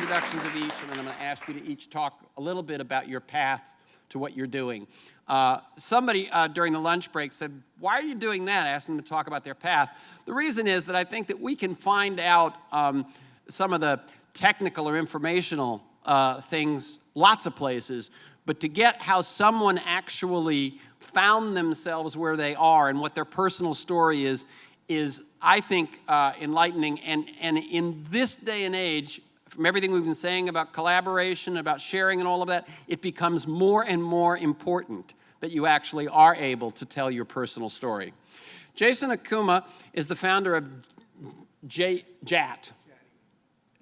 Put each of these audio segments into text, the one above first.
introductions of each, and then I'm going to ask you to each talk a little bit about your path to what you're doing. Somebody during the lunch break said, why are you doing that? Asking them to talk about their path. The reason is that I think that we can find out some of the technical or informational things lots of places, but to get how someone actually found themselves where they are and what their personal story is I think, enlightening. And in this day and age, from everything we've been saying about collaboration, about sharing and all of that, it becomes more and more important that you actually are able to tell your personal story. Jason Okuma is the founder of JATI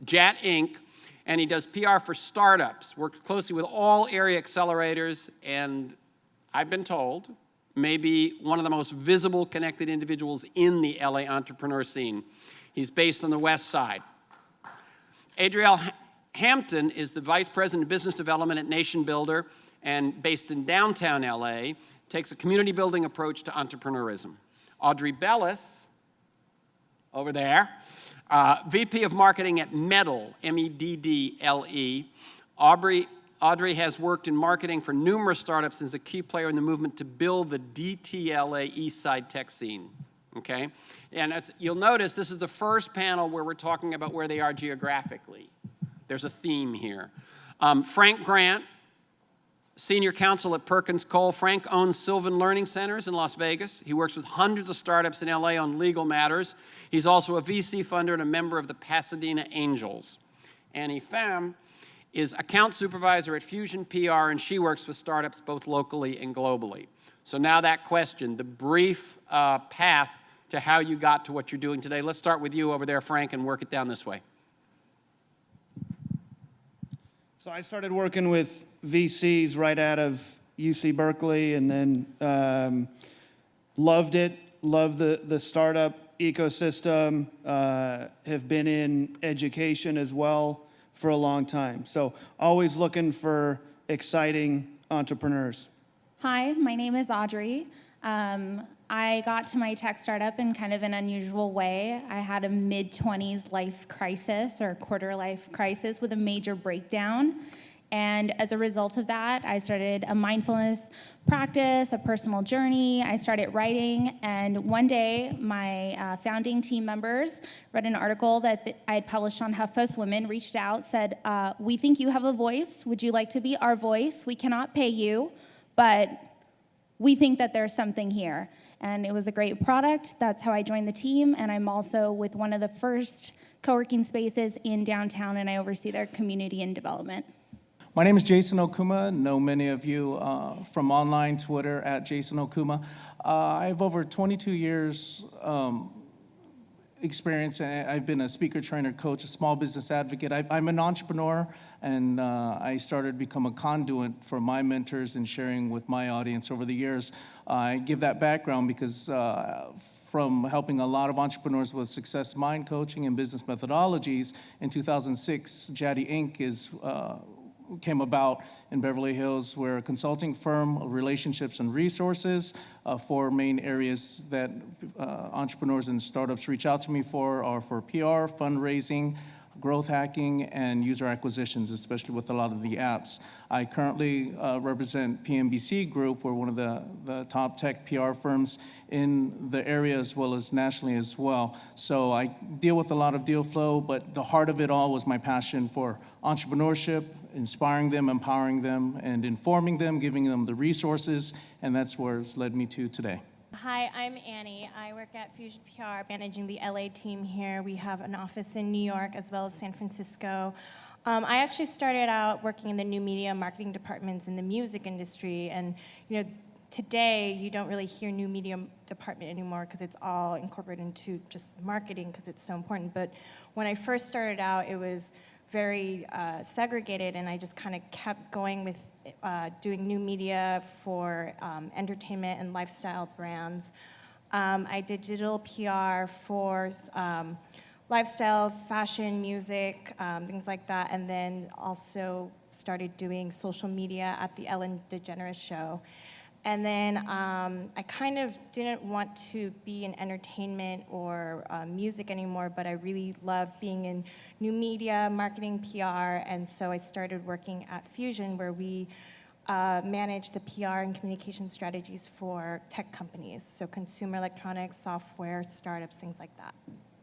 Inc., and he does PR for startups, works closely with all area accelerators, and I've been told, maybe one of the most visible connected individuals in the LA entrepreneur scene. He's based on the West Side. Adriel Hampton is the Vice President of Business Development at NationBuilder and based in downtown LA, takes a community building approach to entrepreneurism. Audrey Bellis, over there, VP of Marketing at Meddle, M-E-D-D-L-E. Audrey has worked in marketing for numerous startups and is a key player in the movement to build the DTLA East Side tech scene, okay? And you'll notice this is the first panel where we're talking about where they are geographically. There's a theme here. Frank Grant, Senior Counsel at Perkins Coie. Frank owns Sylvan Learning Centers in Las Vegas. He works with hundreds of startups in LA on legal matters. He's also a VC funder and a member of the Pasadena Angels. Annie Pham is account supervisor at Fusion PR, and she works with startups both locally and globally. So now that question, the brief path to how you got to what you're doing today. Let's start with you over there, Frank, and work it down this way. So I started working with VCs right out of UC Berkeley, and then loved it, loved the startup ecosystem, have been in education as well for a long time. So always looking for exciting entrepreneurs. Hi, my name is Audrey. I got to my tech startup in kind of an unusual way. I had a mid-20s life crisis or quarter-life crisis with a major breakdown. And as a result of that, I started a mindfulness practice, a personal journey. I started writing, and one day, my founding team members read an article that I had published on HuffPost Women, reached out, said, we think you have a voice. Would you like to be our voice? We cannot pay you, but we think that there's something here. And it was a great product. That's how I joined the team, and I'm also with one of the first co-working spaces in downtown, and I oversee their community and development. My name is Jason Okuma. Know many of you from online, Twitter, at Jason Okuma. I have over 22 years experience. I've been a speaker, trainer, coach, a small business advocate. I'm an entrepreneur, and I started to become a conduit for my mentors and sharing with my audience over the years. I give that background because from helping a lot of entrepreneurs with success mind coaching and business methodologies, in 2006, JATI Inc. Came about in Beverly Hills. We're a consulting firm of relationships and resources. Four main areas that entrepreneurs and startups reach out to me for are for PR, fundraising, growth hacking, and user acquisitions, especially with a lot of the apps. I currently represent PMBC Group. We're one of the top tech PR firms in the area as well as nationally as well. So I deal with a lot of deal flow, but the heart of it all was my passion for entrepreneurship, inspiring them, empowering them, and informing them, giving them the resources, and that's where it's led me to today. Hi, I'm Annie. I work at Fusion PR, managing the LA team here. We have an office in New York as well as San Francisco. I actually started out working in the new media marketing departments in the music industry, and today you don't really hear new media department anymore because it's all incorporated into just marketing because it's so important. But when I first started out, it was very segregated, and I just kind of kept going with doing new media for entertainment and lifestyle brands. I did digital PR for lifestyle, fashion, music, things like that, and then also started doing social media at the Ellen DeGeneres show. And then I kind of didn't want to be in entertainment or music anymore, but I really love being in new media, marketing, PR, and so I started working at Fusion, where we manage the PR and communication strategies for tech companies, so consumer electronics, software, startups, things like that.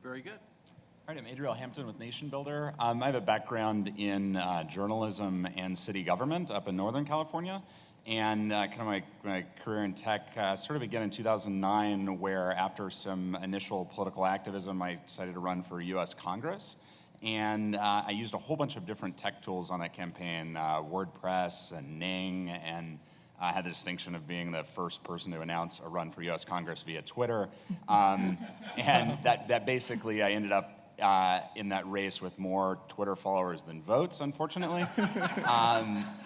Very good. All right, I'm Adriel Hampton with NationBuilder. I have a background in journalism and city government up in Northern California. And kind of my career in tech sort of began in 2009, where after some initial political activism, I decided to run for US Congress. And I used a whole bunch of different tech tools on that campaign, WordPress and Ning, and I had the distinction of being the first person to announce a run for US Congress via Twitter. And that basically, I ended up in that race with more Twitter followers than votes, unfortunately.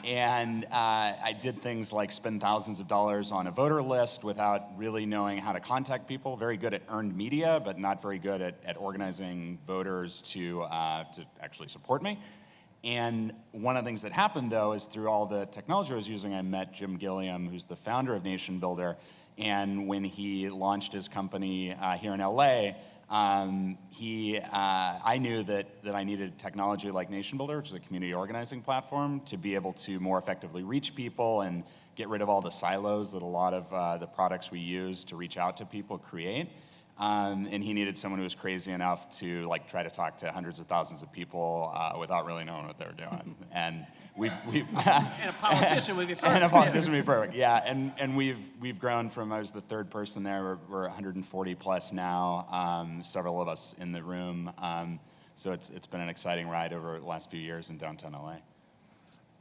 I did things like spend thousands of dollars on a voter list without really knowing how to contact people. Very good at earned media, but not very good at organizing voters to actually support me. And one of the things that happened, though, is through all the technology I was using, I met Jim Gilliam, who's the founder of NationBuilder. And when he launched his company here in LA, I knew that I needed technology like NationBuilder, which is a community organizing platform, to be able to more effectively reach people and get rid of all the silos that a lot of the products we use to reach out to people create. And he needed someone who was crazy enough to try to talk to hundreds of thousands of people without really knowing what they were doing. And we've And a politician would be perfect. And a politician would be perfect, yeah. And we've grown from, I was the third person there, we're 140 plus now, several of us in the room. So it's been an exciting ride over the last few years in downtown LA.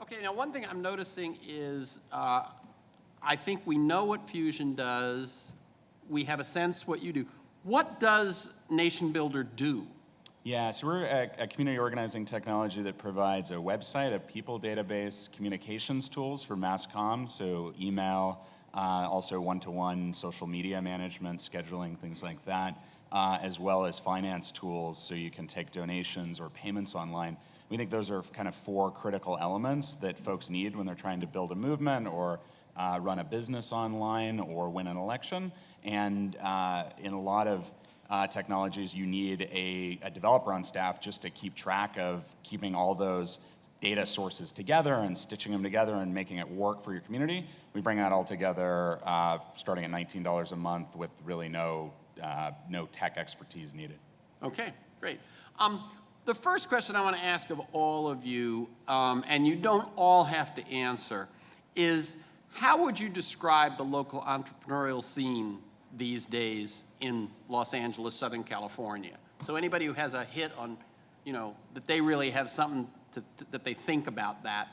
Okay, now one thing I'm noticing is I think we know what Fusion does. We have a sense what you do. What does NationBuilder do? Yeah, so we're a community organizing technology that provides a website, a people database, communications tools for mass comm, so email, also one-to-one social media management, scheduling, things like that, as well as finance tools so you can take donations or payments online. We think those are kind of 4 critical elements that folks need when they're trying to build a movement or run a business online or win an election. And in a lot of technologies, you need a developer on staff just to keep track of keeping all those data sources together and stitching them together and making it work for your community. We bring that all together starting at $19 a month with really no tech expertise needed. Okay, great. The first question I want to ask of all of you, and you don't all have to answer, is how would you describe the local entrepreneurial scene these days in Los Angeles, Southern California? So anybody who has a hit on, that they really have something that they think about that.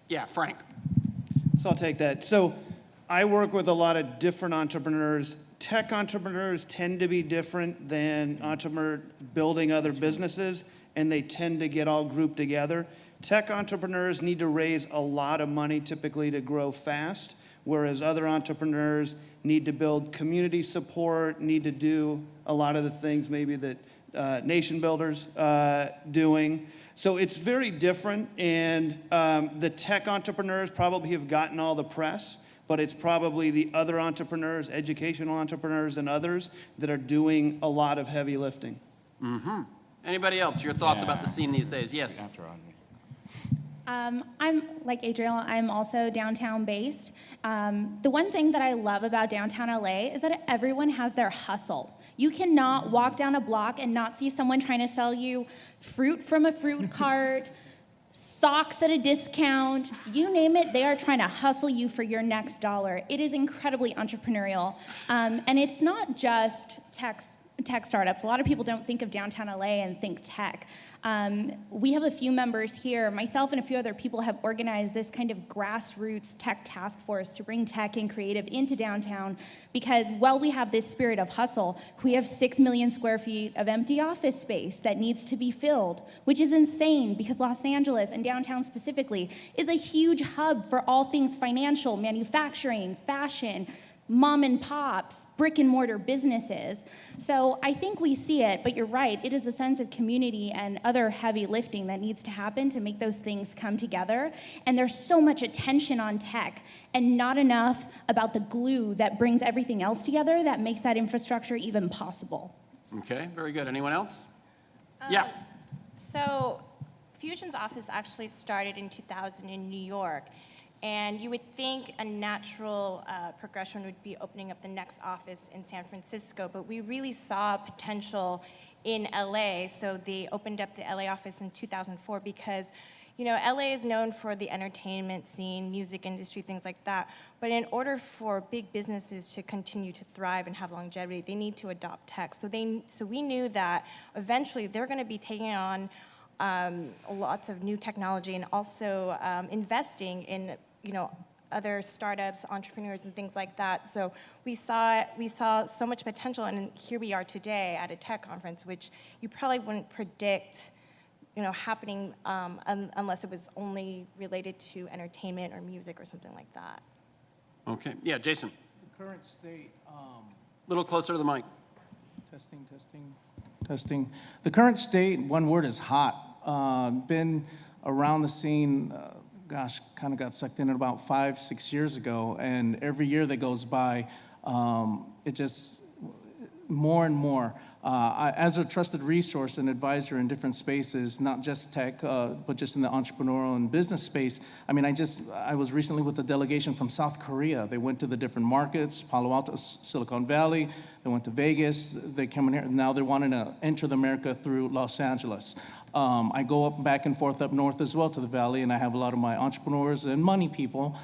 Yeah, Frank. So I'll take that. So I work with a lot of different entrepreneurs. Tech entrepreneurs tend to be different than entrepreneurs building other businesses, and they tend to get all grouped together. Tech entrepreneurs need to raise a lot of money typically to grow fast, whereas other entrepreneurs need to build community support, need to do a lot of the things maybe that NationBuilder's doing. So it's very different, and the tech entrepreneurs probably have gotten all the press, but it's probably the other entrepreneurs, educational entrepreneurs and others, that are doing a lot of heavy lifting. Mm-hmm. Anybody else? Your thoughts about the scene these days? Yes. After Audrey. I'm like Adriel, I'm also downtown based. The one thing that I love about downtown LA is that everyone has their hustle. You cannot walk down a block and not see someone trying to sell you fruit from a fruit cart, socks at a discount, you name it, they are trying to hustle you for your next dollar. It is incredibly entrepreneurial. And it's not just tech startups. A lot of people don't think of downtown LA and think tech. We have a few members here, myself and a few other people have organized this kind of grassroots tech task force to bring tech and creative into downtown, because while we have this spirit of hustle, we have 6 million square feet of empty office space that needs to be filled, which is insane because Los Angeles, and downtown specifically, is a huge hub for all things financial, manufacturing, fashion, mom and pops, brick and mortar businesses. So I think we see it, but you're right, it is a sense of community and other heavy lifting that needs to happen to make those things come together. And there's so much attention on tech and not enough about the glue that brings everything else together that makes that infrastructure even possible. Okay, very good. Anyone else? Yeah. So Fusion's office actually started in 2000 in New York. And you would think a natural progression would be opening up the next office in San Francisco, but we really saw potential in LA, so they opened up the LA office in 2004 because, you know, LA is known for the entertainment scene, music industry, things like that, but in order for big businesses to continue to thrive and have longevity, they need to adopt tech. So we knew that eventually they're going to be taking on lots of new technology and also investing in, you know, other startups, entrepreneurs, and things like that. So we saw so much potential, and here we are today at a tech conference, which you probably wouldn't predict, you know, happening unless it was only related to entertainment or music or something like that. Okay. Yeah, Jason. The current state. A little closer to the mic. Testing. The current state, one word, is hot. Been around the scene, kind of got sucked in about 5-6 years ago, and every year that goes by, it just, more and more. As a trusted resource and advisor in different spaces, not just tech, but just in the entrepreneurial and business space. I mean, I was recently with a delegation from South Korea. They went to the different markets, Palo Alto, Silicon Valley. They went to Vegas. They came in here. Now they're wanting to enter the America through Los Angeles. I go back and forth up north as well to the Valley, and I have a lot of my entrepreneurs and money people.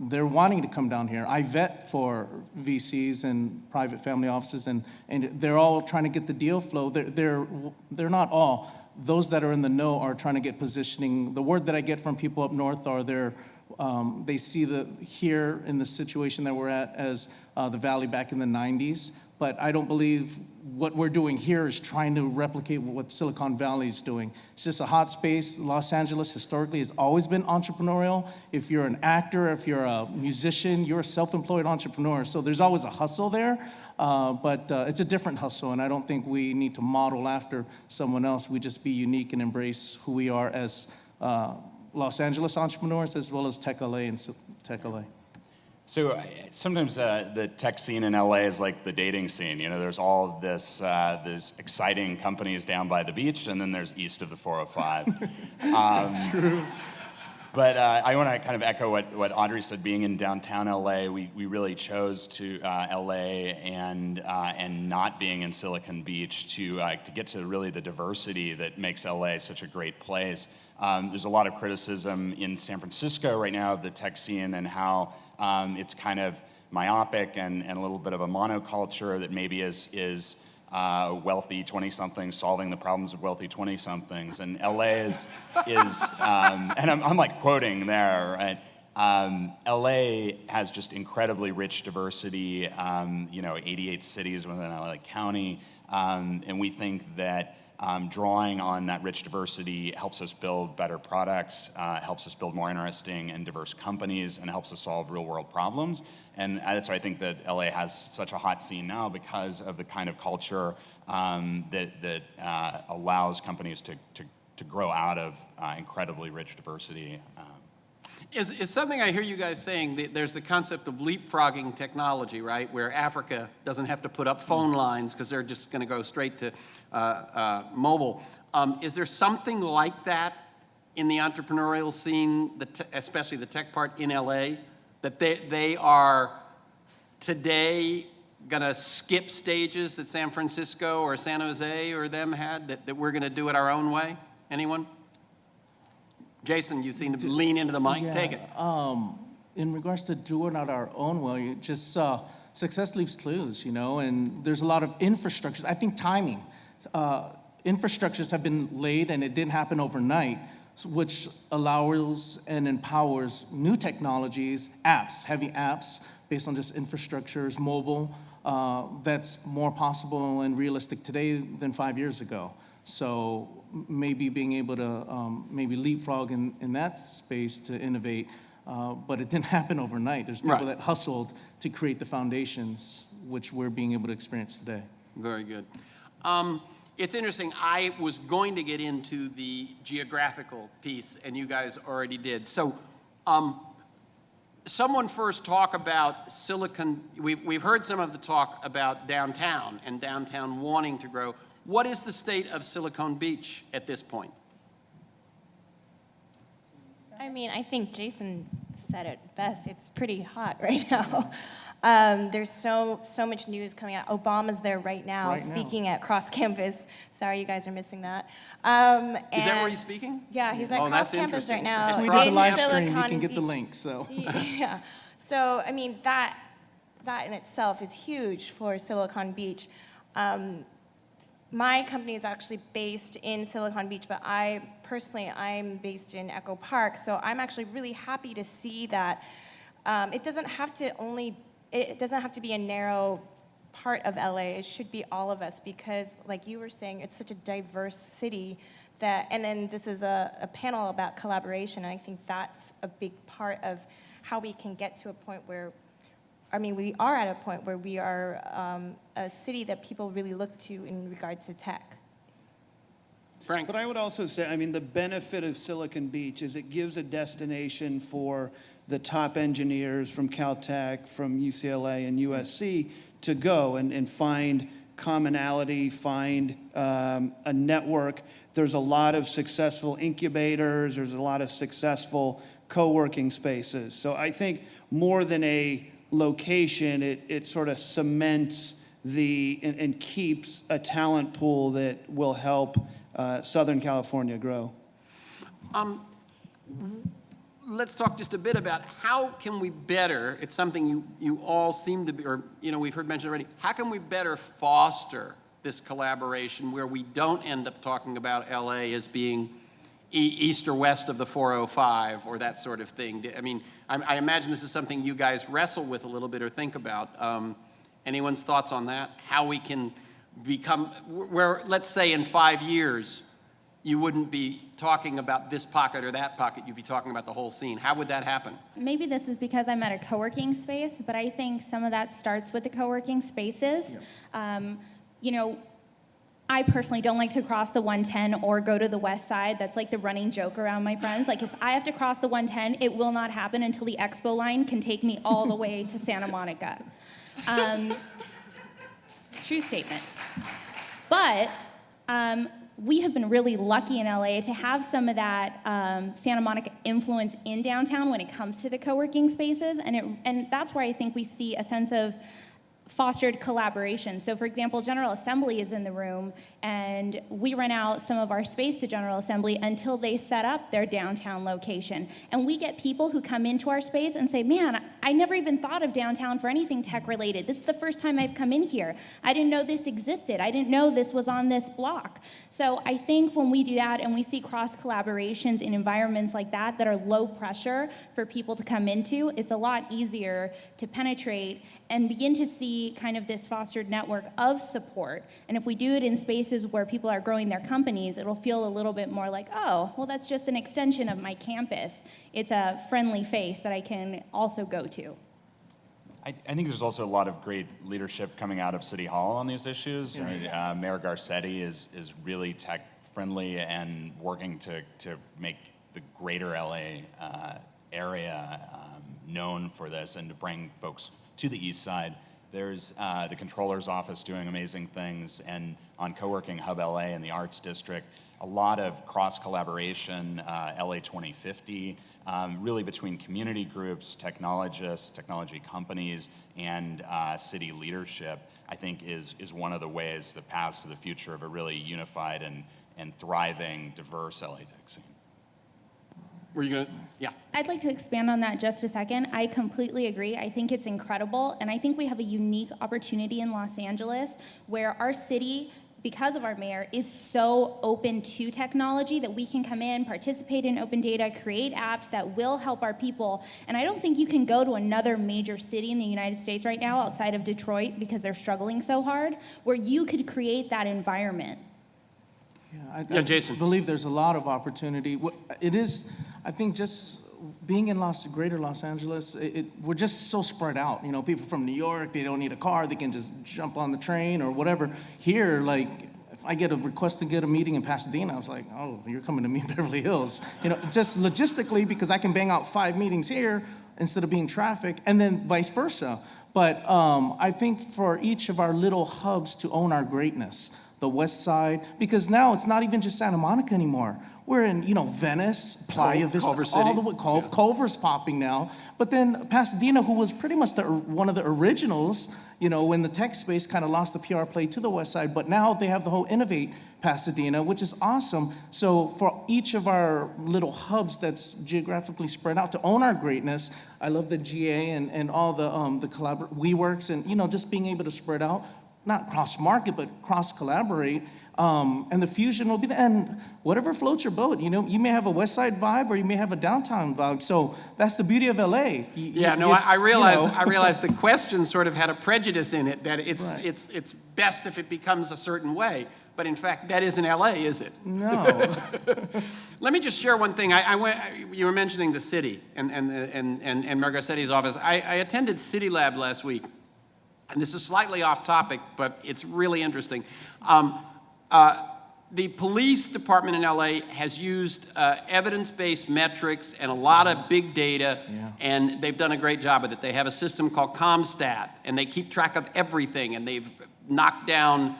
They're wanting to come down here. I vet for VCs and private family offices, and they're all trying to get the deal flow. They're not all. Those that are in the know are trying to get positioning. The word that I get from people up north are they see here in the situation that we're at as the Valley back in the 90s. But I don't believe what we're doing here is trying to replicate what Silicon Valley is doing. It's just a hot space. Los Angeles historically has always been entrepreneurial. If you're an actor, if you're a musician, you're a self-employed entrepreneur. So there's always a hustle there, but it's a different hustle, and I don't think we need to model after someone else. We just be unique and embrace who we are as Los Angeles entrepreneurs as well as Tech LA and Tech LA. So sometimes the tech scene in LA is like the dating scene. You know, there's all this exciting companies down by the beach, and then there's east of the 405. True. But I want to kind of echo what Audrey said. Being in downtown LA, we really chose to LA and not being in Silicon Beach to get to really the diversity that makes LA such a great place. There's a lot of criticism in San Francisco right now of the tech scene and how it's kind of myopic and a little bit of a monoculture that maybe is wealthy 20-somethings solving the problems of wealthy 20-somethings. And LA is and I'm like quoting there, right? LA has just incredibly rich diversity, 88 cities within LA County, and we think that drawing on that rich diversity helps us build better products, helps us build more interesting and diverse companies, and helps us solve real-world problems. And that's why I think that LA has such a hot scene now, because of the kind of culture that allows companies to grow out of incredibly rich diversity. Is something I hear you guys saying, that there's the concept of leapfrogging technology, right? Where Africa doesn't have to put up phone lines because they're just going to go straight to mobile. Is there something like that in the entrepreneurial scene, especially the tech part in LA, that they are today going to skip stages that San Francisco or San Jose or them had, that we're going to do it our own way? Anyone? Jason, you seem to lean into the mic. Yeah, take it. In regards to doing it our own way, just success leaves clues, and there's a lot of infrastructures. I think timing. Infrastructures have been laid, and it didn't happen overnight, which allows and empowers new technologies, apps, heavy apps, based on just infrastructures, mobile, that's more possible and realistic today than 5 years ago. So maybe being able to maybe leapfrog in that space to innovate but it didn't happen overnight. There's people Right. that hustled to create the foundations, which we're being able to experience today. Very good. It's interesting. I was going to get into the geographical piece, and you guys already did. So, someone first talk about Silicon. We've heard some of the talk about downtown and downtown wanting to grow. What is the state of Silicon Beach at this point? I mean, I think Jason said it best. It's pretty hot right now. There's so much news coming out. Obama's there right now speaking at Cross Campus. Sorry, you guys are missing that. Is that where he's speaking? Yeah, he's at Oh, Cross that's Campus right interesting. now. If we do the in live stream, you Silicon can get the Beach. link, so. Yeah. So, I mean, that in itself is huge for Silicon Beach. My company is actually based in Silicon Beach, but I'm based in Echo Park, so I'm actually really happy to see that it doesn't have to be a narrow part of LA. It should be all of us because, like you were saying, it's such a diverse city and then this is a panel about collaboration, and I think that's a big part of how we can get to a point where, I mean, we are at a point where we are a city that people really look to in regard to tech. Frank? But I would also say, I mean, the benefit of Silicon Beach is it gives a destination for the top engineers from Caltech, from UCLA and USC to go and find commonality, find a network. There's a lot of successful incubators. There's a lot of successful co-working spaces. So I think more than a location, it sort of cements and keeps a talent pool that will help Southern California grow. Let's talk just a bit about how can we better, it's something you all seem to be, or we've heard mentioned already, how can we better foster this collaboration where we don't end up talking about LA as being east or west of the 405 or that sort of thing? I mean, I imagine this is something you guys wrestle with a little bit or think about. Anyone's thoughts on that? How we can become, where, let's say in 5 years, you wouldn't be talking about this pocket or that pocket, you'd be talking about the whole scene. How would that happen? Maybe this is because I'm at a co-working space, but I think some of that starts with the co-working spaces. Yeah. I personally don't like to cross the 110 or go to the west side. That's like the running joke around my friends. Like if I have to cross the 110, it will not happen until the expo line can take me all the way to Santa Monica. True statement. But we have been really lucky in LA to have some of that Santa Monica influence in downtown when it comes to the co-working spaces, and that's where I think we see a sense of fostered collaboration. So for example, General Assembly is in the room, and we rent out some of our space to General Assembly until they set up their downtown location. And we get people who come into our space and say, man, I never even thought of downtown for anything tech related. This is the first time I've come in here. I didn't know this existed. I didn't know this was on this block. So I think when we do that and we see cross collaborations in environments like that are low pressure for people to come into, it's a lot easier to penetrate and begin to see kind of this fostered network of support. And if we do it in spaces where people are growing their companies, it'll feel a little bit more like, oh, well, that's just an extension of my campus. It's a friendly face that I can also go to. I think there's also a lot of great leadership coming out of City Hall on these issues. Yeah. Mayor Garcetti is really tech friendly and working to make the greater LA area known for this and to bring folks to the east side. There's the controller's office doing amazing things, and on Co-working Hub LA and the Arts District, a lot of cross-collaboration, LA 2050, really between community groups, technologists, technology companies, and city leadership, I think is one of the ways, the paths to the future of a really unified and thriving, diverse LA tech scene. Were you gonna, yeah. I'd like to expand on that just a second. I completely agree. I think it's incredible, and I think we have a unique opportunity in Los Angeles where our city, because of our mayor, is so open to technology that we can come in, participate in open data, create apps that will help our people. And I don't think you can go to another major city in the United States right now outside of Detroit, because they're struggling so hard, where you could create that environment. Yeah, Jason. I believe there's a lot of opportunity. It is, I think, just being in greater Los Angeles, we're just so spread out. You know, people from New York, they don't need a car, they can just jump on the train or whatever. Here, like, if I get a request to get a meeting in Pasadena, I was like, oh, you're coming to me in Beverly Hills. You know, just logistically, because I can bang out 5 meetings here instead of being traffic, and then vice versa. But I think for each of our little hubs to own our greatness, the West Side, because now it's not even just Santa Monica anymore. We're in, you know, Venice, Playa Vista, Culver City. all the way, Culver's popping now. But then Pasadena, who was pretty much one of the originals, you know, when the tech space kind of lost the PR play to the West Side, but now they have the whole Innovate Pasadena, which is awesome. So for each of our little hubs that's geographically spread out to own our greatness, I love the GA and all the WeWorks and, you know, just being able to spread out, not cross-market, but cross-collaborate. And the fusion will be the end. Whatever floats your boat, you know, you may have a West Side vibe or you may have a downtown vibe. So that's the beauty of LA. I realize the question sort of had a prejudice in it that it's best if it becomes a certain way. But in fact, that isn't LA, is it? No. Let me just share one thing. You were mentioning the city and Mayor Garcetti's office. I attended City Lab last week. And this is slightly off topic, but it's really interesting. The police department in LA has used evidence-based metrics and a lot of big data, and they've done a great job with it. They have a system called ComStat, and they keep track of everything, and they've knocked down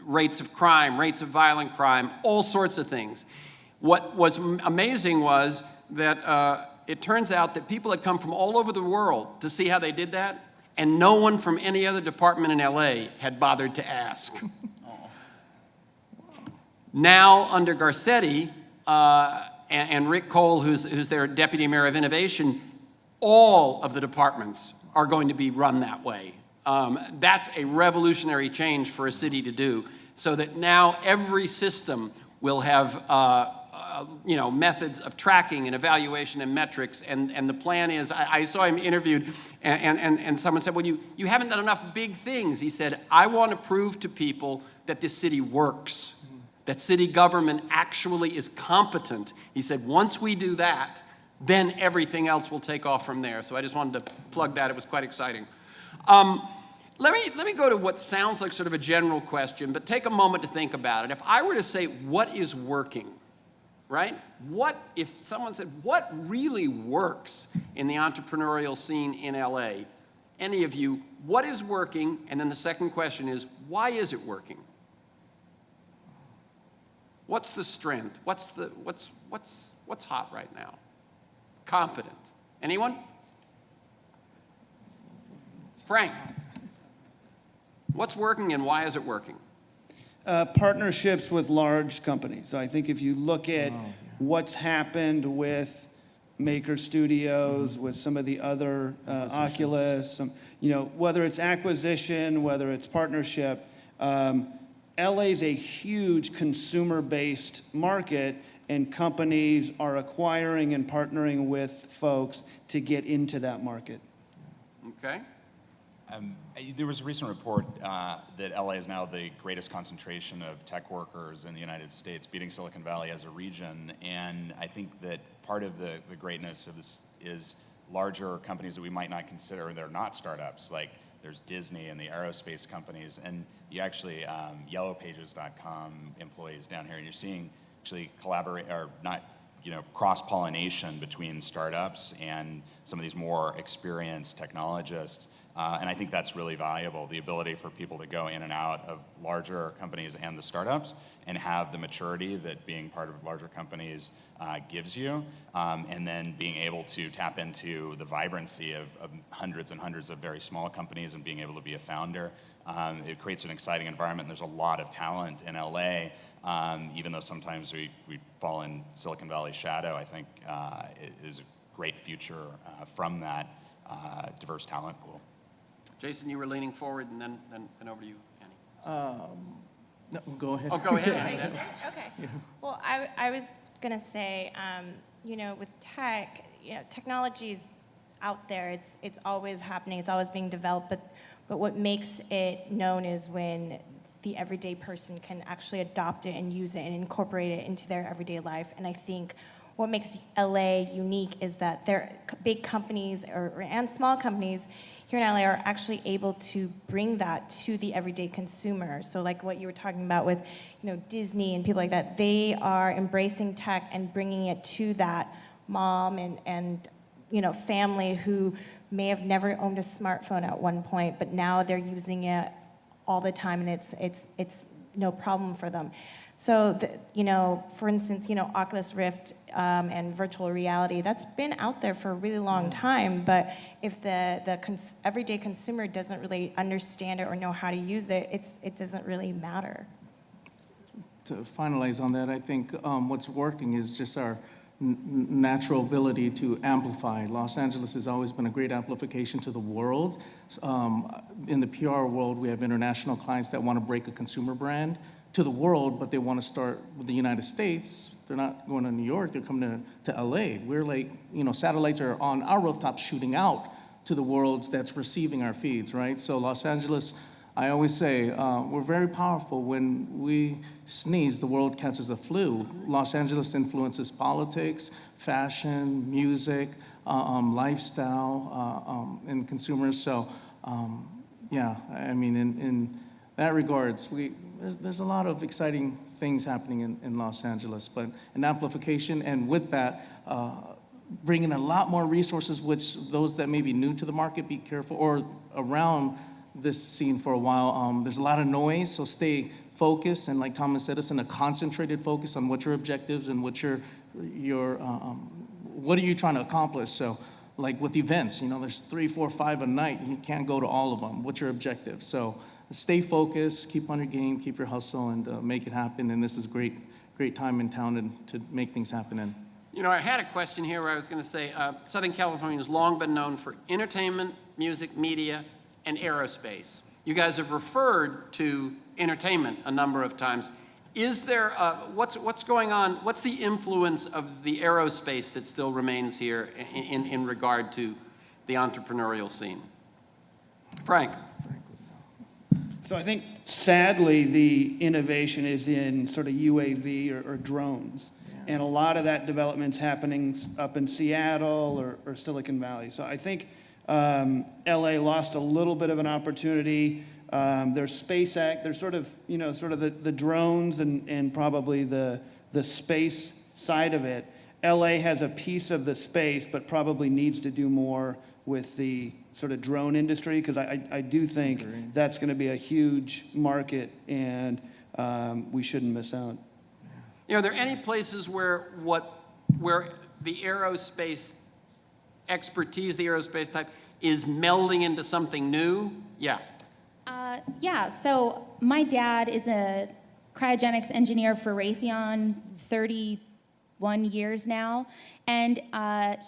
rates of crime, rates of violent crime, all sorts of things. What was amazing was that it turns out that people had come from all over the world to see how they did that, and no one from any other department in LA had bothered to ask. Now, under Garcetti and Rick Cole, who's their deputy mayor of innovation, all of the departments are going to be run that way. That's a revolutionary change for a city to do, so that now every system will have methods of tracking and evaluation and metrics, and the plan is, I saw him interviewed, and someone said, well, you haven't done enough big things. He said, I want to prove to people that this city works, that city government actually is competent. He said, once we do that, then everything else will take off from there. So I just wanted to plug that. It was quite exciting. Let me go to what sounds like sort of a general question, but take a moment to think about it. If I were to say, what is working? Right? If someone said, what really works in the entrepreneurial scene in LA? Any of you, what is working? And then the second question is, why is it working? What's the strength? What's hot right now? Competent. Anyone? Frank. What's working and why is it working? Partnerships with large companies. So I think if you look at what's happened with Maker Studios, with some of the other Oculus, whether it's acquisition, whether it's partnership, LA's a huge consumer-based market, and companies are acquiring and partnering with folks to get into that market. Okay. There was a recent report that LA is now the greatest concentration of tech workers in the United States, beating Silicon Valley as a region. And I think that part of the greatness of this is larger companies that we might not consider, they're not startups, like there's Disney and the aerospace companies. And you actually, yellowpages.com employees down here, and you're seeing actually cross-pollination between startups and some of these more experienced technologists. And I think that's really valuable, the ability for people to go in and out of larger companies and the startups and have the maturity that being part of larger companies gives you, and then being able to tap into the vibrancy of hundreds and hundreds of very small companies and being able to be a founder. It creates an exciting environment. There's a lot of talent in LA, even though sometimes we fall in Silicon Valley's shadow. I think it is a great future from that diverse talent pool. Jason, you were leaning forward, and then over to you, Annie. No, go ahead. Oh, go ahead. Okay. Yeah. Well, I was going to say, with tech, technology's out there. It's always happening. It's always being developed. But what makes it known is when the everyday person can actually adopt it and use it and incorporate it into their everyday life. And I think what makes LA unique is that big companies and small companies here in LA are actually able to bring that to the everyday consumer. So like what you were talking about with, Disney and people like that, they are embracing tech and bringing it to that mom and family who may have never owned a smartphone at one point, but now they're using it all the time, and it's no problem for them. So, for instance, Oculus Rift and virtual reality, that's been out there for a really long time, but if the everyday consumer doesn't really understand it or know how to use it, it doesn't really matter. To finalize on that, I think what's working is just our natural ability to amplify. Los Angeles has always been a great amplification to the world. In the PR world, we have international clients that want to break a consumer brand to the world, but they want to start with the United States. They're not going to New York, they're coming to LA. We're like, satellites are on our rooftops shooting out to the world that's receiving our feeds, right? So Los Angeles, I always say, we're very powerful. When we sneeze, the world catches a flu. Los Angeles influences politics, fashion, music, lifestyle, and consumers. So, yeah, I mean, in that regards, there's a lot of exciting things happening in Los Angeles, but an amplification, and with that, bringing a lot more resources, which those that may be new to the market, be careful, or around this scene for a while. There's a lot of noise, so stay focused, and like Thomas said, it's in a concentrated focus on what your objectives and what what are you trying to accomplish. So like with events, there's 3, 4, 5 a night, you can't go to all of them. What's your objective? So stay focused, keep on your game, keep your hustle, and make it happen. And this is a great time in town to make things happen in. I had a question here where I was going to say Southern California has long been known for entertainment, music, media, and aerospace. You guys have referred to entertainment a number of times. Is there, what's going on, what's the influence of the aerospace that still remains here in regard to the entrepreneurial scene? Frank. So I think, sadly, the innovation is in sort of UAV or drones. Yeah. And a lot of that development's happening up in Seattle or Silicon Valley. So I think LA lost a little bit of an opportunity. There's SpaceX, there's sort of the drones and probably the space side of it. LA has a piece of the space, but probably needs to do more with the sort of drone industry, because I do think that's going to be a huge market, and we shouldn't miss out. Are there any places where the aerospace expertise, the aerospace type, is melding into something new? Yeah. Yeah, so my dad is a cryogenics engineer for Raytheon, 31 years now, and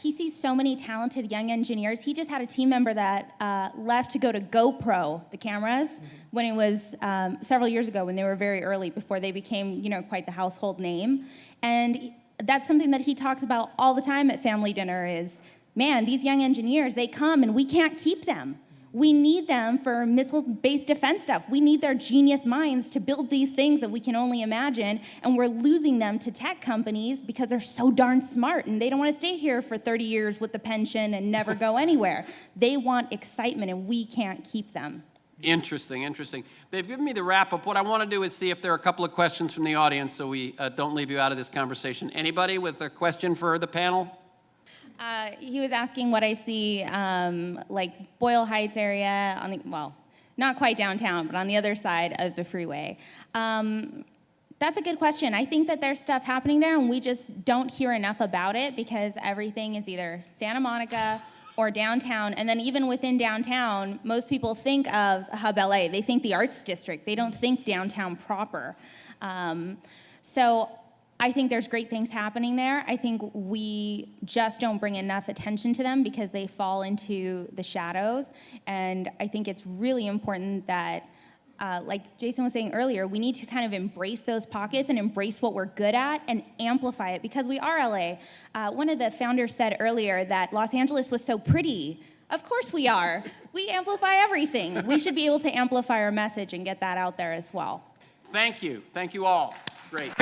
he sees so many talented young engineers. He just had a team member that left to go to GoPro, the cameras, when it was several years ago, when they were very early, before they became, quite the household name. And that's something that he talks about all the time at family dinner is, man, these young engineers, they come and we can't keep them. We need them for missile-based defense stuff. We need their genius minds to build these things that we can only imagine, and we're losing them to tech companies because they're so darn smart, and they don't want to stay here for 30 years with the pension and never go anywhere. They want excitement, and we can't keep them. Interesting. They've given me the wrap-up. What I want to do is see if there are a couple of questions from the audience so we don't leave you out of this conversation. Anybody with a question for the panel? He was asking what I see, like Boyle Heights area, not quite downtown, but on the other side of the freeway. That's a good question. I think that there's stuff happening there, and we just don't hear enough about it because everything is either Santa Monica or downtown, and then even within downtown, most people think of Hub LA. They think the Arts District. They don't think downtown proper. So I think there's great things happening there. I think we just don't bring enough attention to them because they fall into the shadows. And I think it's really important that, like Jason was saying earlier, we need to kind of embrace those pockets and embrace what we're good at and amplify it because we are LA. One of the founders said earlier that Los Angeles was so pretty. Of course we are. We amplify everything. We should be able to amplify our message and get that out there as well. Thank you all. Great.